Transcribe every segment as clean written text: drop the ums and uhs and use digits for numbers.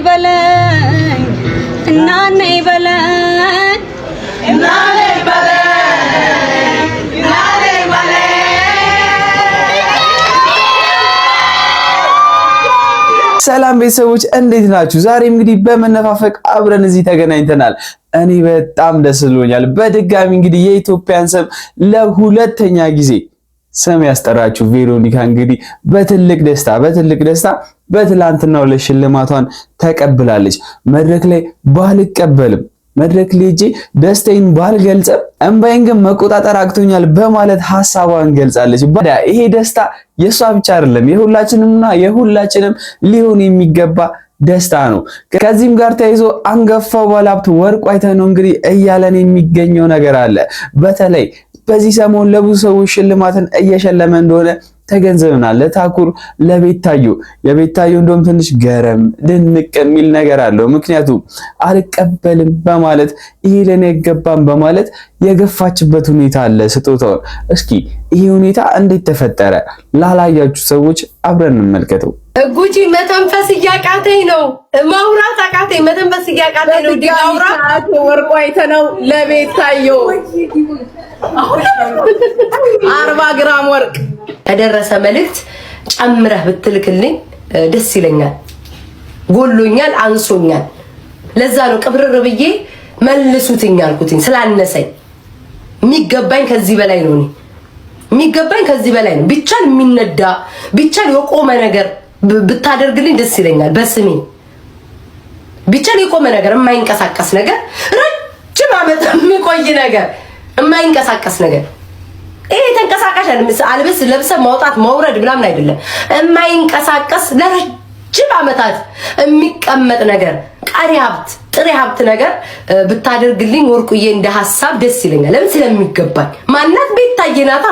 በለኝ እና ነይ በለኝ እና ነይ በለኝ እና ነይ በለኝ። ሰላም ቤተሰቦች እንዴት ናችሁ? ዛሬ እንግዲህ በመነፋፈቅ አብረን እዚህ ተገናኝተናል። እኔ በጣም ደስ ብሎኛል። በድጋሚ እንግዲህ የኢትዮጵያን ስም ለሁለተኛ ጊዜ ስም ያስጠራችሁ ቬሮኒካ እንግዲህ በትልቅ ደስታ በትላንትናው ለሽልማቷን ተቀብላለች። መድረክ ላይ ባልቀበልም መድረክ ላይ እጄ ደስታዬን ባልገልጽም እንባዬን ግን መቆጣጠር አቅቶኛል በማለት ሐሳቧን ገልጻለች። ይሄ ደስታ የሷ ብቻ አይደለም የሁላችንም ሊሆን የሚገባ ደስታ ነው። ከዚህም ጋር ተያይዞ አንጋፋው ባለሀብት ወርቁ አይተነው እንግዲህ እያለን የሚገኘው ነገር አለ። በተለይ በዚህ ሰሞን ለብዙ ሰዎች ሽልማትን እየሸለመ እንደሆነ ተገንዘብናል። ለታኩር ለቤታዮ እንደውም ትንሽ ገረም ድንቅ የሚል ነገር አለው። ምክንያቱም አልቀበልም በማለት ይሄ ለኔ አይገባም በማለት የገፋችበት ሁኔታ አለ ስጦታውን። እስኪ ይሄ ሁኔታ እንዴት ተፈጠረ ላላያችሁ ሰዎች አብረን እንመልከተው። ጉጂ መተንፈስ እያቃተኝ ነው፣ ማውራት አቃተኝ፣ መተንፈስ እያቃተኝ ነው። ዲጋውራ ወርቁ አይተነው ለቤታዮ 40 ግራም ወርቅ የደረሰ መልእክት ጨምረህ ብትልክልኝ ደስ ይለኛል። ጎሎኛል፣ አንሶኛል። ለዛ ነው ቅብርር ብዬ መልሱትኝ አልኩትኝ ስላነሰኝ። የሚገባኝ ከዚህ በላይ ነው። የሚገባኝ ከዚህ በላይ ነው። ቢቻል የሚነዳ ቢቻል የቆመ ነገር ብታደርግልኝ ደስ ይለኛል። በስሜ ቢቻል የቆመ ነገር፣ የማይንቀሳቀስ ነገር፣ ረጅም ዓመት የሚቆይ ነገር፣ የማይንቀሳቀስ ነገር። ይሄ ተንቀሳቃሽ አልበስ ለብሰ ማውጣት ማውረድ ምናምን አይደለም። የማይንቀሳቀስ ለረጅም ዓመታት የሚቀመጥ ነገር፣ ቀሪ ሀብት፣ ጥሬ ሀብት ነገር ብታደርግልኝ ወርቁዬ እንደ ሐሳብ ደስ ይለኛል። ለምን? ስለሚገባኝ። ማናት? ቤታዬ ናታ።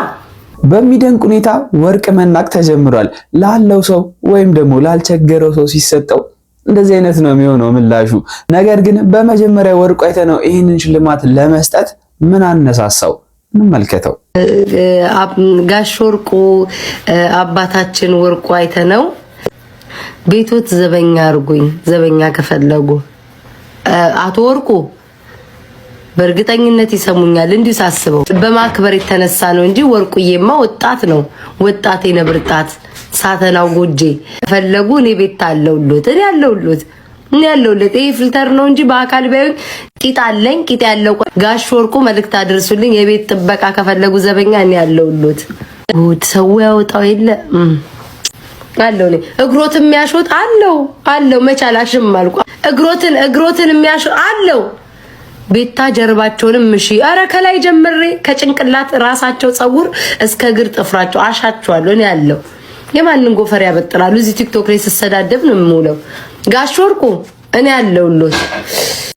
በሚደንቅ ሁኔታ ወርቅ መናቅ ተጀምሯል። ላለው ሰው ወይም ደግሞ ላልቸገረው ሰው ሲሰጠው እንደዚህ አይነት ነው የሚሆነው ምላሹ። ነገር ግን በመጀመሪያ ወርቁ አይተነው ይህንን ሽልማት ለመስጠት ምን አነሳሳው? እንመልከተው። ጋሽ ወርቁ አባታችን ወርቁ አይተነው ቤቶት ዘበኛ አርጉኝ፣ ዘበኛ ከፈለጉ አቶ ወርቁ በእርግጠኝነት ይሰሙኛል። እንዲሁ ሳስበው በማክበር የተነሳ ነው እንጂ ወርቁዬማ ወጣት ነው። ወጣቴ ነብርጣት ሳተናው ጎጄ ከፈለጉ እኔ ቤት አለውሎት እኔ ያለውለት ይሄ ፊልተር ነው እንጂ በአካል ባይሆን ቂጥ አለኝ። ቂጥ ያለው ጋሽ ወርቁ መልእክት አድርሱልኝ። የቤት ጥበቃ ከፈለጉ ዘበኛ እኔ ያለውሎት። ጉድ ሰው ያወጣው የለ አለው። እኔ እግሮት የሚያሾት አለው መቻላሽም አልኩ። እግሮትን የሚያሾት አለው። ቤታ ጀርባቸውንም እሺ፣ አረ ከላይ ጀምሬ ከጭንቅላት ራሳቸው ጸጉር እስከ እግር ጥፍራቸው አሻቸዋለሁ። እኔ ያለው የማንን ጎፈር ያበጥራሉ? እዚህ ቲክቶክ ላይ ስሰዳደብ ነው የምውለው። ጋሽ ወርቁ እኔ ያለውሎት።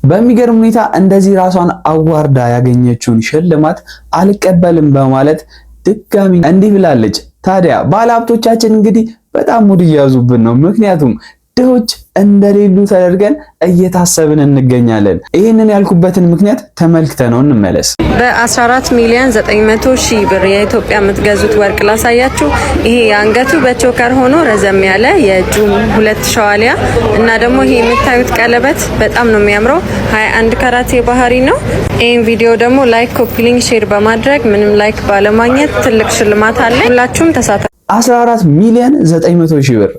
በሚገርም ሁኔታ እንደዚህ ራሷን አዋርዳ ያገኘችውን ሽልማት አልቀበልም በማለት ድጋሚ እንዲህ ብላለች። ታዲያ ባለሀብቶቻችን እንግዲህ በጣም ሙድ እያዙብን ነው። ምክንያቱም ድሆች እንደሌሉ ተደርገን እየታሰብን እንገኛለን። ይህንን ያልኩበትን ምክንያት ተመልክተነው እንመለስ። በ14 ሚሊዮን 900 ሺህ ብር የኢትዮጵያ የምትገዙት ወርቅ ላሳያችሁ። ይሄ የአንገቱ በቾከር ሆኖ ረዘም ያለ የእጁ 2 ሸዋሊያ እና ደግሞ ይሄ የምታዩት ቀለበት በጣም ነው የሚያምረው። 21 ካራት የባህሪ ነው። ይህን ቪዲዮ ደግሞ ላይክ፣ ኮፒ ሊንክ፣ ሼር በማድረግ ምንም ላይክ ባለማግኘት ትልቅ ሽልማት አለ። ሁላችሁም ተሳተፉ። 14 ሚሊዮን 900 ሺህ ብር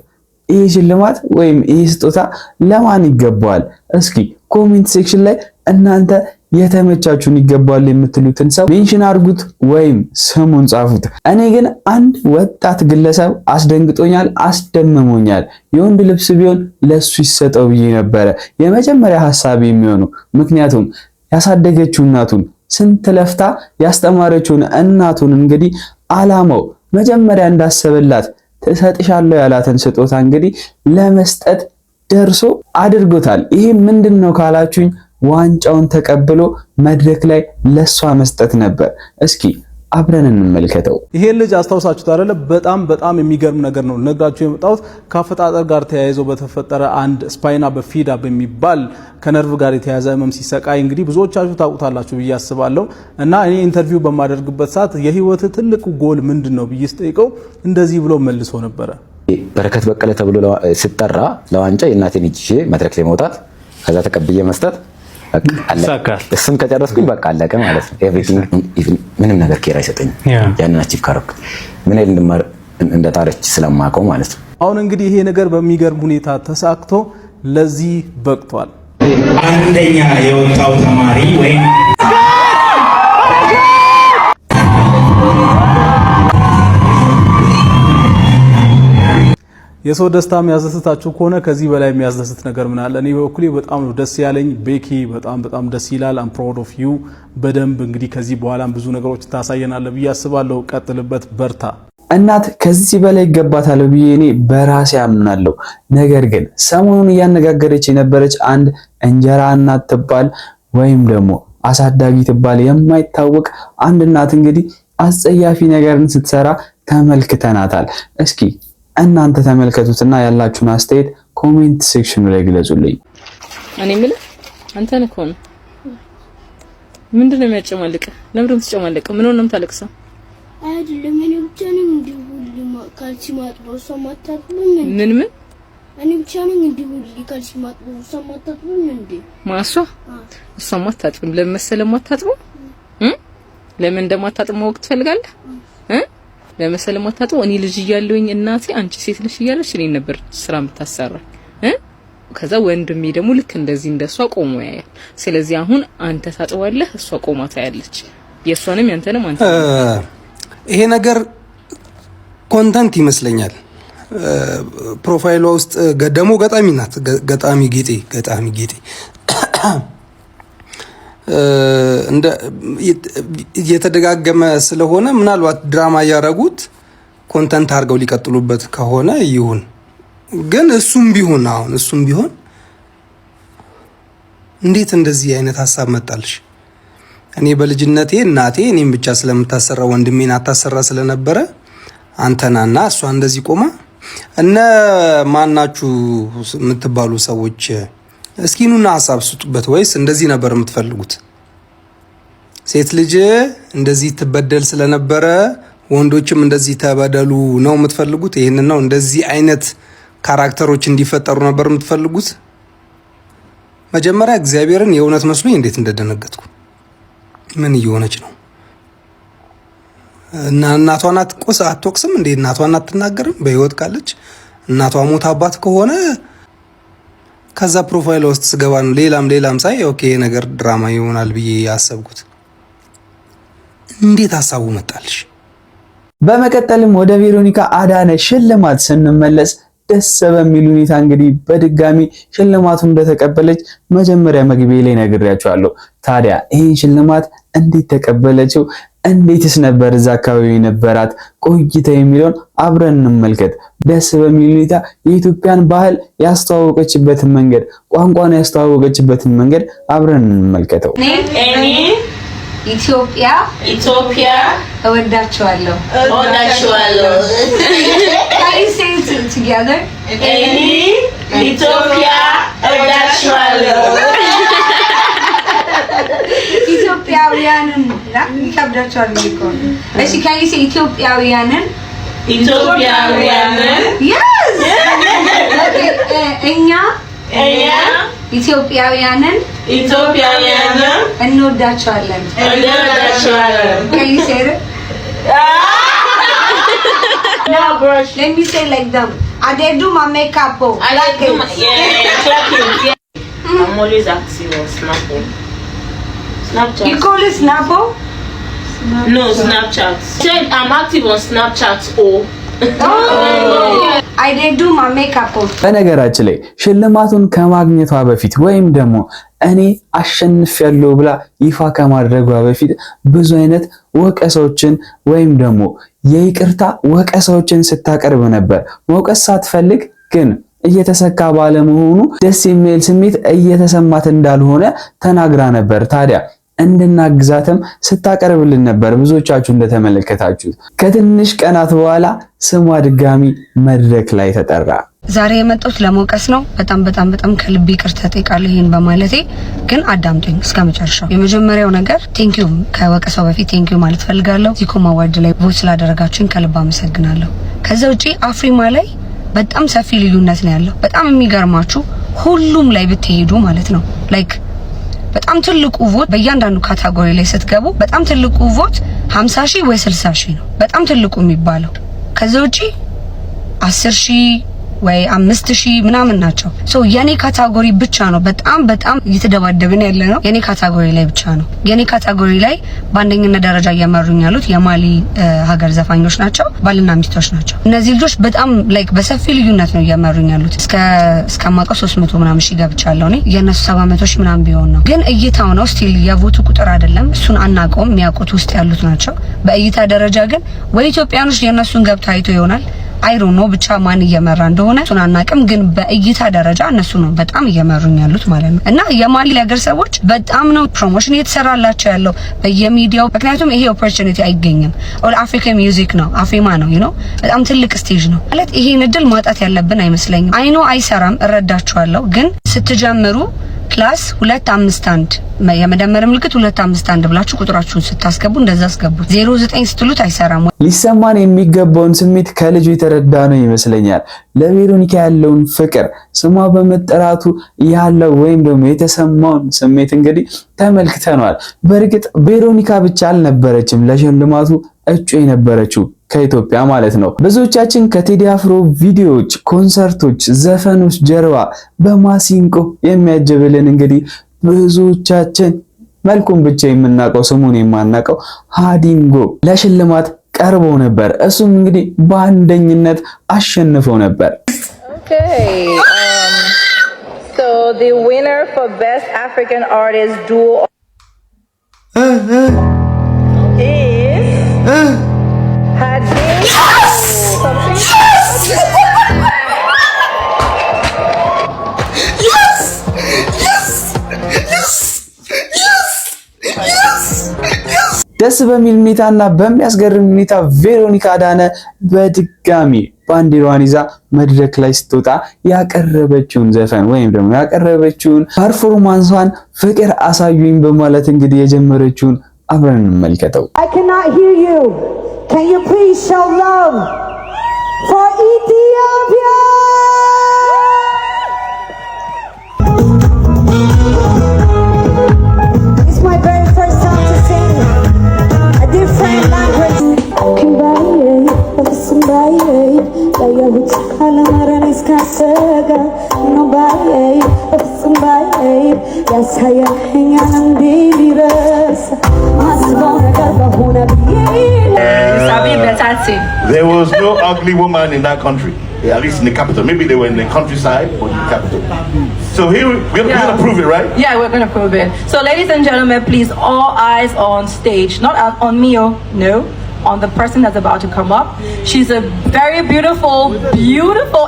ይህ ሽልማት ወይም ይህ ስጦታ ለማን ይገባዋል? እስኪ ኮሜንት ሴክሽን ላይ እናንተ የተመቻችሁን ይገባዋል የምትሉትን ሰው ሜንሽን አድርጉት ወይም ስሙን ጻፉት። እኔ ግን አንድ ወጣት ግለሰብ አስደንግጦኛል፣ አስደምሞኛል። የወንድ ልብስ ቢሆን ለሱ ይሰጠው ብዬ ነበረ የመጀመሪያ ሐሳብ የሚሆነው። ምክንያቱም ያሳደገችው እናቱን ስንት ለፍታ ያስተማረችውን እናቱን እንግዲህ አላማው መጀመሪያ እንዳሰበላት ተሰጥሻለሁ ያላትን ስጦታ እንግዲህ ለመስጠት ደርሶ አድርጎታል። ይሄ ምንድነው ካላችሁኝ ዋንጫውን ተቀብሎ መድረክ ላይ ለሷ መስጠት ነበር። እስኪ አብረን እንመልከተው። ይሄ ልጅ አስተዋውሳችሁት አይደለ? በጣም የሚገርም ነገር ነው ነግራችሁ የመጣሁት። ከአፈጣጠር ጋር ተያይዞ በተፈጠረ አንድ ስፓይና በፊዳ በሚባል ከነርቭ ጋር የተያዘ ህመም ሲሰቃይ እንግዲህ ብዙዎቻችሁ ታውቁታላችሁ ብዬ አስባለሁ። እና እኔ ኢንተርቪው በማደርግበት ሰዓት የህይወት ትልቁ ጎል ምንድነው ብዬ ስጠይቀው እንደዚህ ብሎ መልሶ ነበረ። በረከት በቀለ ተብሎ ሲጠራ ለዋንጫ የእናቴን እጅ መድረክ ላይ መውጣት ከዛ ተቀብዬ መስጠት በቃ እሱን ከጨረስኩኝ በቃ አለቀ ማለት ነው። ኤቭሪቲንግ ምንም ነገር ኬር አይሰጠኝም። ያንን አቺቭ ካረኩት ምን ያህል እንደጣረች ስለማውቀው ማለት ነው። አሁን እንግዲህ ይሄ ነገር በሚገርም ሁኔታ ተሳክቶ ለዚህ በቅቷል። አንደኛ የወጣው ተማሪ ወይም የሰው ደስታ የሚያስደስታችሁ ከሆነ ከዚህ በላይ የሚያስደስት ነገር ምን አለ? እኔ በኩሌ በጣም ነው ደስ ያለኝ። ቤኪ በጣም ደስ ይላል። አም ፕራውድ ኦፍ ዩ። በደንብ እንግዲህ ከዚህ በኋላም ብዙ ነገሮች ታሳየናለህ ብዬ አስባለሁ። ቀጥልበት፣ በርታ። እናት ከዚህ በላይ ይገባታል ብዬ እኔ በራሴ አምናለሁ። ነገር ግን ሰሞኑን እያነጋገረች የነበረች አንድ እንጀራ እናት ትባል ወይም ደግሞ አሳዳጊ ትባል የማይታወቅ አንድ እናት እንግዲህ አስጸያፊ ነገርን ስትሰራ ተመልክተናታል። እስኪ እናንተ ተመልከቱትና ያላችሁን አስተያየት ኮሜንት ሴክሽኑ ላይ ግለጹልኝ። እኔ የምልህ አንተን እኮ ነው። ምንድነው የሚያጨማልቅ? ለምን ትጨማለቅ? ምን ሆነም ታለቅሰው? አይደለም እኔ ብቻ ነኝ እንዲሁ ካልሲ ማጥበው ሰማታጥሉኝ። ምን እኔ ብቻ ነኝ እንዲሁ ካልሲ ማጥበው ሰማታጥሉኝ እንዴ? ማሷ እሷማ አታጥብም። ለምን መሰለህ የማታጥበው? ለምን እንደማታጥብ ማወቅ ትፈልጋለህ? ለመሰለ ማታጥበው እኔ ልጅ እያለሁኝ እናቴ አንቺ ሴት ልጅ እያለች እኔ ነበር ስራ የምታሰራ ከዛ ወንድሜ ደግሞ ልክ እንደዚህ እንደሷ ቆሞ ያያል። ስለዚህ አሁን አንተ ታጥባለህ፣ እሷ ቆማ ታያለች። የሷንም ያንተንም አንተ ይሄ ነገር ኮንተንት ይመስለኛል። ፕሮፋይሏ ውስጥ ደግሞ ገጣሚ ናት። ገጣሚ ጌጤ እንደ እየተደጋገመ ስለሆነ ምናልባት ድራማ ያረጉት ኮንተንት አድርገው ሊቀጥሉበት ከሆነ ይሁን። ግን እሱም ቢሆን እንዴት እንደዚህ አይነት ሀሳብ መጣልሽ? እኔ በልጅነቴ እናቴ እኔም ብቻ ስለምታሰራ ወንድሜን አታሰራ ስለነበረ አንተናና እሷ እንደዚህ ቆማ እነ ማናችሁ የምትባሉ ሰዎች እስኪ ኑና ሀሳብ ስጡበት። ወይስ እንደዚህ ነበር የምትፈልጉት? ሴት ልጅ እንደዚህ ትበደል ስለነበረ ወንዶችም እንደዚህ ተበደሉ ነው የምትፈልጉት? ይሄንን ነው እንደዚህ አይነት ካራክተሮች እንዲፈጠሩ ነበር የምትፈልጉት? መጀመሪያ እግዚአብሔርን የእውነት መስሎኝ እንዴት እንደደነገጥኩ። ምን እየሆነች ነው? እና እናቷን አትወቅስም እንዴ? እናቷን አትናገርም? በህይወት ካለች እናቷ ሞት አባት ከሆነ ከዛ ፕሮፋይል ውስጥ ስገባ ነው ሌላም ሳይ ኦኬ ነገር ድራማ ይሆናል ብዬ ያሰብኩት። እንዴት ሀሳቡ መጣልሽ? በመቀጠልም ወደ ቬሮኒካ አዳነ ሽልማት ስንመለስ ደስ በሚል ሁኔታ እንግዲህ በድጋሚ ሽልማቱን እንደተቀበለች መጀመሪያ መግቢያ ላይ ነግሬያችኋለሁ። ታዲያ ይህን ሽልማት እንዴት ተቀበለችው? እንዴትስ ነበር እዛ አካባቢ የነበራት ቆይታ የሚለውን አብረን እንመልከት። ደስ በሚል ሁኔታ የኢትዮጵያን ባህል ያስተዋወቀችበትን መንገድ፣ ቋንቋን ያስተዋወቀችበትን መንገድ አብረን እንመልከተው። ኢትዮጵያ እወዳችኋለሁ። Can you say it together? ኢትዮጵያ እወዳችኋለሁ። ኢትዮጵያውያንን ይከብዳችኋል እኮ። እሺ can you say ኢትዮጵያውያንን? Yes. እኛ ኢትዮጵያውያንን እንወዳቸዋለን። Can you say it? No, bro. Let me say like them. I did do my makeup. I like it. Yeah. I'm always active on Snapchat. You call it Snapple? No, Snapchat. I'm active on Snapchat. I did do my makeup. በነገራችን ላይ ሽልማቱን ከማግኘቷ በፊት ወይም ደግሞ እኔ አሸንፊያለሁ ብላ ይፋ ከማድረጓ በፊት ብዙ አይነት ወቀሳዎችን ወይም ደግሞ የይቅርታ ወቀሳዎችን ስታቀርብ ነበር። መውቀስ ሳትፈልግ ግን እየተሰካ ባለመሆኑ ደስ የሚል ስሜት እየተሰማት እንዳልሆነ ተናግራ ነበር። ታዲያ እንድናግዛትም ስታቀርብልን ነበር። ብዙዎቻችሁ እንደተመለከታችሁት ከትንሽ ቀናት በኋላ ስሟ ድጋሚ መድረክ ላይ ተጠራ። ዛሬ የመጣሁት ለመውቀስ ነው። በጣም ከልብ ይቅርታ ጠይቃለሁ ይሄን በማለቴ። ግን አዳምጡኝ እስከመጨረሻው። የመጀመሪያው ነገር ቴንኪዩ፣ ከወቀሳው በፊት ቴንኪዩ ማለት ፈልጋለሁ። ዚኮማ አዋርድ ላይ ቮት ስላደረጋችሁኝ ከልብ አመሰግናለሁ። ከዛ ውጪ አፍሪማ ላይ በጣም ሰፊ ልዩነት ነው ያለው። በጣም የሚገርማችሁ ሁሉም ላይ ብትሄዱ ማለት ነው ላይክ በጣም ትልቁ ቮት በእያንዳንዱ ካታጎሪ ላይ ስትገቡ በጣም ትልቁ ቮት 50,000 ወይ 60,000 ነው በጣም ትልቁ የሚባለው። ከዛ ውጪ 10,000 ወይ 5,000 ምናምን ናቸው። የኔ ካታጎሪ ብቻ ነው በጣም እየተደባደብን ያለ ነው። የኔ ካታጎሪ ላይ ብቻ ነው። የኔ ካታጎሪ ላይ በአንደኝነት ደረጃ እየመሩኝ ያሉት የማሊ ሀገር ዘፋኞች ናቸው፣ ባልና ሚስቶች ናቸው። እነዚህ ልጆች በጣም ላይክ በሰፊ ልዩነት ነው እየመሩኝ ያሉት። እስከማውቀው 300 ምናምን ሺህ ገብቻለሁ እኔ። የነሱ 700 ሺህ ምናምን ቢሆን ነው። ግን እይታው ነው ስቲል የቮቱ ቁጥር አይደለም። እሱን አናውቀውም፣ የሚያውቁት ውስጥ ያሉት ናቸው። በእይታ ደረጃ ግን ወይ ኢትዮጵያኖች የነሱን ገብታ አይቶ ይሆናል አይሮ ነው ብቻ ማን እየመራ እንደሆነ እሱን አናውቅም። ግን በእይታ ደረጃ እነሱ ነው በጣም እየመሩኝ ያሉት ማለት ነው። እና የማሊ ሀገር ሰዎች በጣም ነው ፕሮሞሽን እየተሰራላቸው ያለው በየሚዲያው። ምክንያቱም ይሄ ኦፖርቹኒቲ አይገኝም። ኦል አፍሪካን ሚውዚክ ነው አፌማ ነው በጣም ትልቅ ስቴጅ ነው ማለት ይሄን እድል ማጣት ያለብን አይመስለኝም። አይኖ አይሰራም እረዳቸዋለሁ። ግን ስትጀምሩ ፕላስ 251 የመደመር ምልክት 251 ብላችሁ ቁጥራችሁን ስታስገቡ እንደዛ አስገቡት። 09 ስትሉት አይሰራም። ሊሰማን የሚገባውን ስሜት ከልጁ የተረዳ ነው ይመስለኛል። ለቬሮኒካ ያለውን ፍቅር ስሟ በመጠራቱ ያለው ወይም ደግሞ የተሰማውን ስሜት እንግዲህ ተመልክተናል። በእርግጥ ቬሮኒካ ብቻ አልነበረችም ለሽልማቱ እጩ የነበረችው ከኢትዮጵያ ማለት ነው። ብዙዎቻችን ከቴዲ አፍሮ ቪዲዮዎች፣ ኮንሰርቶች፣ ዘፈኖች ጀርባ በማሲንቆ የሚያጀብልን እንግዲህ ብዙዎቻችን መልኩን ብቻ የምናውቀው ስሙን የማናውቀው ሃዲንጎ ለሽልማት ቀርቦ ነበር። እሱም እንግዲህ በአንደኝነት አሸንፎ ነበር። So the winner for Best African Artist Duo is Hadingo. ደስ በሚል ሁኔታና በሚያስገርም ሁኔታ ቬሮኒካ አዳነ በድጋሚ ባንዲራዋን ይዛ መድረክ ላይ ስትወጣ ያቀረበችውን ዘፈን ወይም ደግሞ ያቀረበችውን ፐርፎርማንሷን ፍቅር አሳዩኝ በማለት እንግዲህ የጀመረችውን አብረን እንመልከተው። I cannot hear you. Can you please show love for Ethiopia? It's my very first time to sing a different language. There was no ugly woman in that country, at least in the capital. Maybe they were in the countryside or in the capital. So here we're going to prove it, right? Yeah, we're going to prove it. So ladies and gentlemen, please all eyes on stage. Not on me, no. On the person that's about to come up. She's a very beautiful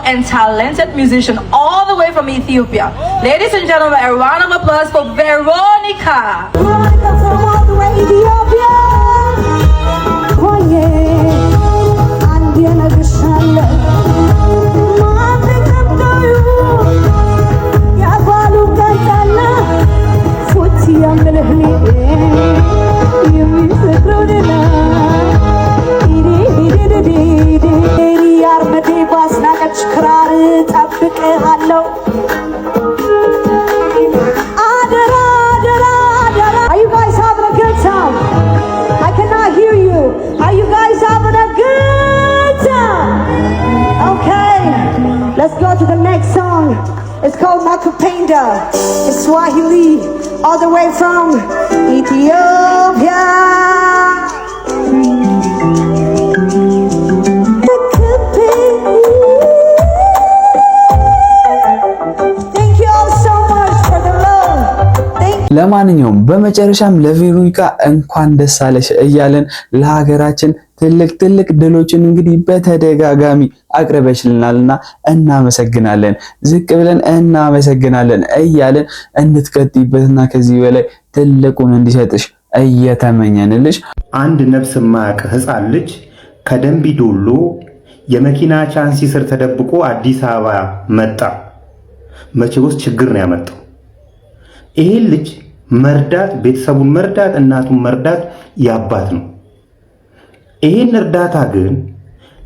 and talented musician all the way from Ethiopia. Ladies and gentlemen, a round of applause for Veronica. Veronica from all the way Ethiopia. Oh yeah, I'm gonna be shallow. Are you guys having a good time? I cannot hear you. Are you guys having a good time? Okay, let's go to the next song. It's called Nakupenda. It's Swahili, all the way from Ethiopia. ለማንኛውም በመጨረሻም ለቬሮኒካ እንኳን ደስ አለሽ እያለን ለሀገራችን ትልቅ ድሎችን እንግዲህ በተደጋጋሚ አቅርበሽልናልና እናመሰግናለን። ዝቅ ብለን እናመሰግናለን እያለን እንድትቀጥይበትና ከዚህ በላይ ትልቁን እንዲሰጥሽ እየተመኘንልሽ። አንድ ነፍስ ማያውቅ ሕፃን ልጅ ከደንቢ ዶሎ የመኪና ቻንሲ ስር ተደብቆ አዲስ አበባ መጣ። መቼ ውስጥ ችግር ነው ያመጣው። ይሄን ልጅ መርዳት፣ ቤተሰቡን መርዳት፣ እናቱን መርዳት ያባት ነው። ይሄን እርዳታ ግን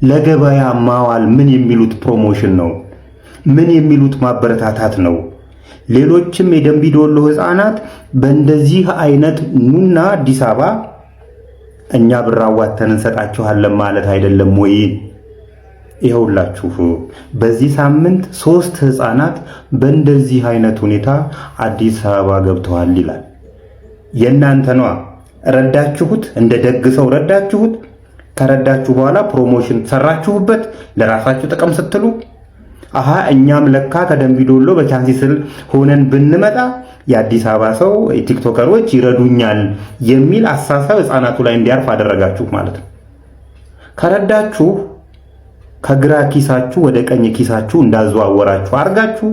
ለገበያ ማዋል ምን የሚሉት ፕሮሞሽን ነው? ምን የሚሉት ማበረታታት ነው? ሌሎችም የደንቢ ዶሎ ህፃናት በእንደዚህ አይነት ኑና አዲስ አበባ እኛ ብር አዋተን እንሰጣችኋለን ማለት አይደለም ወይ? ይኸውላችሁ በዚህ ሳምንት 3 ህፃናት በእንደዚህ አይነት ሁኔታ አዲስ አበባ ገብተዋል ይላል። የእናንተ ነው። ረዳችሁት፣ እንደ ደግ ሰው ረዳችሁት። ከረዳችሁ በኋላ ፕሮሞሽን ሰራችሁበት ለራሳችሁ ጥቅም ስትሉ አሃ እኛም ለካ ከደንቢ ዶሎ በቻንሲ ስል ሆነን ብንመጣ የአዲስ አበባ ሰው ቲክቶከሮች ይረዱኛል የሚል አሳሳብ ህፃናቱ ላይ እንዲያርፍ አደረጋችሁ ማለት ነው። ከረዳችሁ ከግራ ኪሳችሁ ወደ ቀኝ ኪሳችሁ እንዳዘዋወራችሁ አርጋችሁ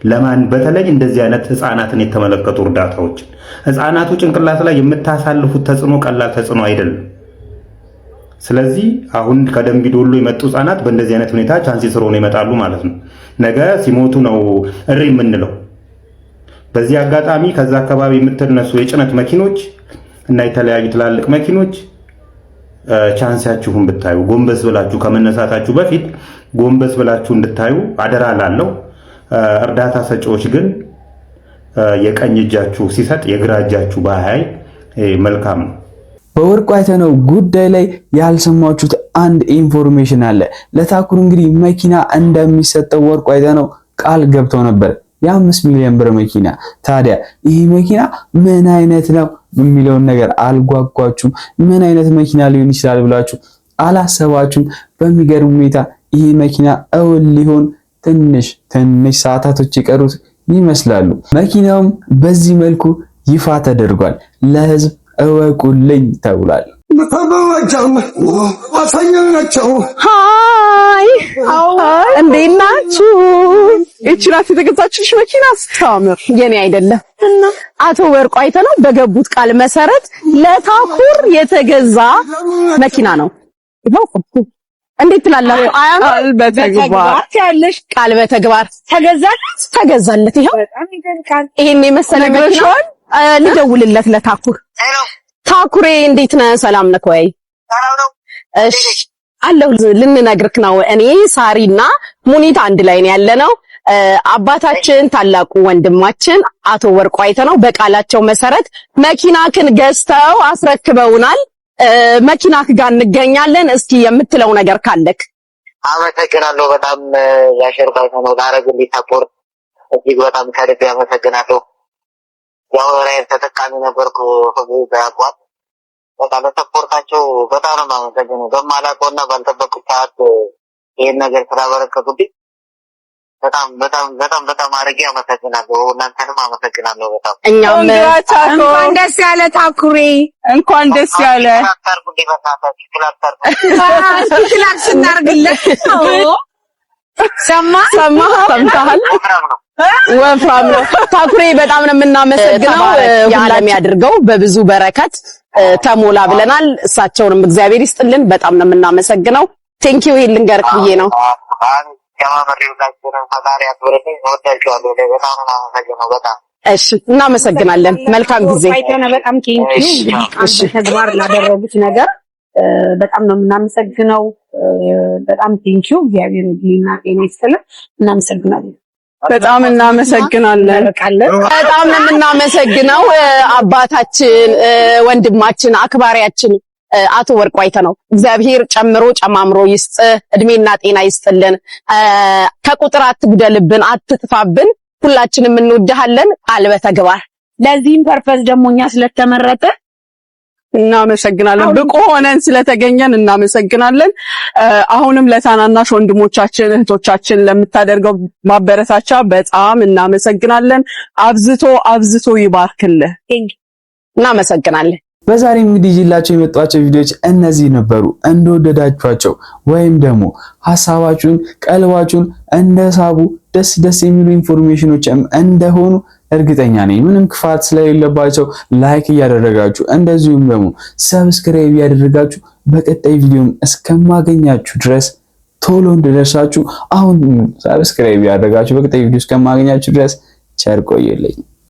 ለማን በተለይ እንደዚህ አይነት ህፃናትን የተመለከቱ እርዳታዎች ህፃናቱ ጭንቅላት ላይ የምታሳልፉት ተጽዕኖ ቀላል ተጽዕኖ አይደለም። ስለዚህ አሁን ከደንቢ ዶሎ የመጡ ህፃናት በእንደዚህ አይነት ሁኔታ ቻንስ ስሮን ይመጣሉ ማለት ነው። ነገ ሲሞቱ ነው እሪ የምንለው። በዚህ አጋጣሚ ከዛ አካባቢ የምትነሱ የጭነት መኪኖች እና የተለያዩ ትላልቅ መኪኖች ቻንሳችሁን ብታዩ ጎንበስ ብላችሁ ከመነሳታችሁ በፊት ጎንበስ ብላችሁ እንድታዩ አደራ ላለው። እርዳታ ሰጪዎች ግን የቀኝ እጃችሁ ሲሰጥ የግራ እጃችሁ ባያይ መልካም ነው። በወርቁ አይተነው ጉዳይ ላይ ያልሰማችሁት አንድ ኢንፎርሜሽን አለ። ለታኩር እንግዲህ መኪና እንደሚሰጠው ወርቁ አይተነው ቃል ገብተው ነበር፣ የ5 ሚሊዮን ብር መኪና። ታዲያ ይህ መኪና ምን አይነት ነው የሚለውን ነገር አልጓጓችሁም? ምን አይነት መኪና ሊሆን ይችላል ብላችሁ አላሰባችሁም? በሚገርም ሁኔታ ይህ መኪና እውን ሊሆን ትንሽ ሰዓታቶች የቀሩት ይመስላሉ። መኪናውም በዚህ መልኩ ይፋ ተደርጓል። ለህዝብ እወቁልኝ ተብሏል። ሃይ እንዴት ናችሁ? እቺ ናት የተገዛችልሽ መኪና። ስታምር የኔ አይደለም እና አቶ ወርቁ አይተነው በገቡት ቃል መሰረት ለታኩር የተገዛ መኪና ነው። ይኸው እንዴት ትላለህ? ቃል በተግባር ያለሽ ቃል በተግባር ተገዛለት። ይኸው ይሄን የመሰለ መኪና ልደውልለት ለታኩር። ታኩሬ እንዴት ነህ? ሰላም ነህ ወይ? እሺ አለሁ። ልንነግርክ ነው። እኔ ሳሪና ሙኒት አንድ ላይ ነው ያለነው። አባታችን ታላቁ ወንድማችን አቶ ወርቁ አይተነው በቃላቸው መሰረት መኪናክን ገዝተው አስረክበውናል። መኪናክ ጋር እንገኛለን። እስኪ የምትለው ነገር ካለክ። አመሰግናለሁ በጣም ያሸርኩ አይተነው ላረግልኝ ታኩር እጅግ በጣም ከልብ አመሰግናለሁ። ያው ራይን ተጠቃሚ ነበርኩ በአቋም በጣም ለሰፖርታቸው በጣም ነው የማመሰግነው። በማላውቀውና ባልጠበቅኩት ሰዓት ይሄን ነገር ስላበረከቱልኝ በጣም አድርጌ አመሰግናለሁ። እናንተንም አመሰግናለሁ በጣም። እኛም እንኳን ደስ ያለ ታኩሬ፣ እንኳን ደስ ያለ ክላክስ እናርግለት። ሰምተሃል? ወፍራም ነው ታኩሬ። በጣም ነው የምናመሰግነው። የዓለም ያድርገው፣ በብዙ በረከት ተሞላ ብለናል። እሳቸውንም እግዚአብሔር ይስጥልን። በጣም ነው የምናመሰግነው። ቴንኪው። ይሄን ልንገርክ ብዬ ነው። እሺ እናመሰግናለን። መልካም ጊዜ። በጣም ቴንኪው። ተግባር ላደረጉት ነገር በጣም ነው የምናመሰግነው። በጣም ቴንኪው። እግዚአብሔር ይመስገን። ጤና ይስጥልን። እናመሰግናለን። በጣም እናመሰግናለን። በጣም ነው የምናመሰግነው አባታችን፣ ወንድማችን፣ አክባሪያችን አቶ ወርቁ አይተነው እግዚአብሔር ጨምሮ ጨማምሮ ይስጥ፣ እድሜና ጤና ይስጥልን። ከቁጥር አትግደልብን፣ አትጥፋብን። ሁላችንም እንወድሃለን። ቃል በተግባር ለዚህም ፐርፐስ ደግሞ እኛ ስለተመረጠ እናመሰግናለን። ብቁ ሆነን ስለተገኘን እናመሰግናለን። አሁንም ለታናናሽ ወንድሞቻችን እህቶቻችን ለምታደርገው ማበረታቻ በጣም እናመሰግናለን። አብዝቶ ይባርክልህ። እናመሰግናለን። በዛሬ እንግዲህ ይላችሁ የመጣቸው ቪዲዮዎች እነዚህ ነበሩ። እንደወደዳችኋቸው ወይም ደግሞ ሐሳባችሁን ቀልባችሁን እንደሳቡ ደስ የሚሉ ኢንፎርሜሽኖችም እንደሆኑ እርግጠኛ ነኝ። ምንም ክፋት ስለሌለባቸው ላይክ እያደረጋችሁ እንደዚሁም ደግሞ ሰብስክራይብ እያደረጋችሁ በቀጣይ ቪዲዮም እስከማገኛችሁ ድረስ ቶሎ እንድደርሳችሁ አሁን ሰብስክራይብ እያደረጋችሁ በቀጣይ ቪዲዮ እስከማገኛችሁ ድረስ ቸር ቆዩልኝ።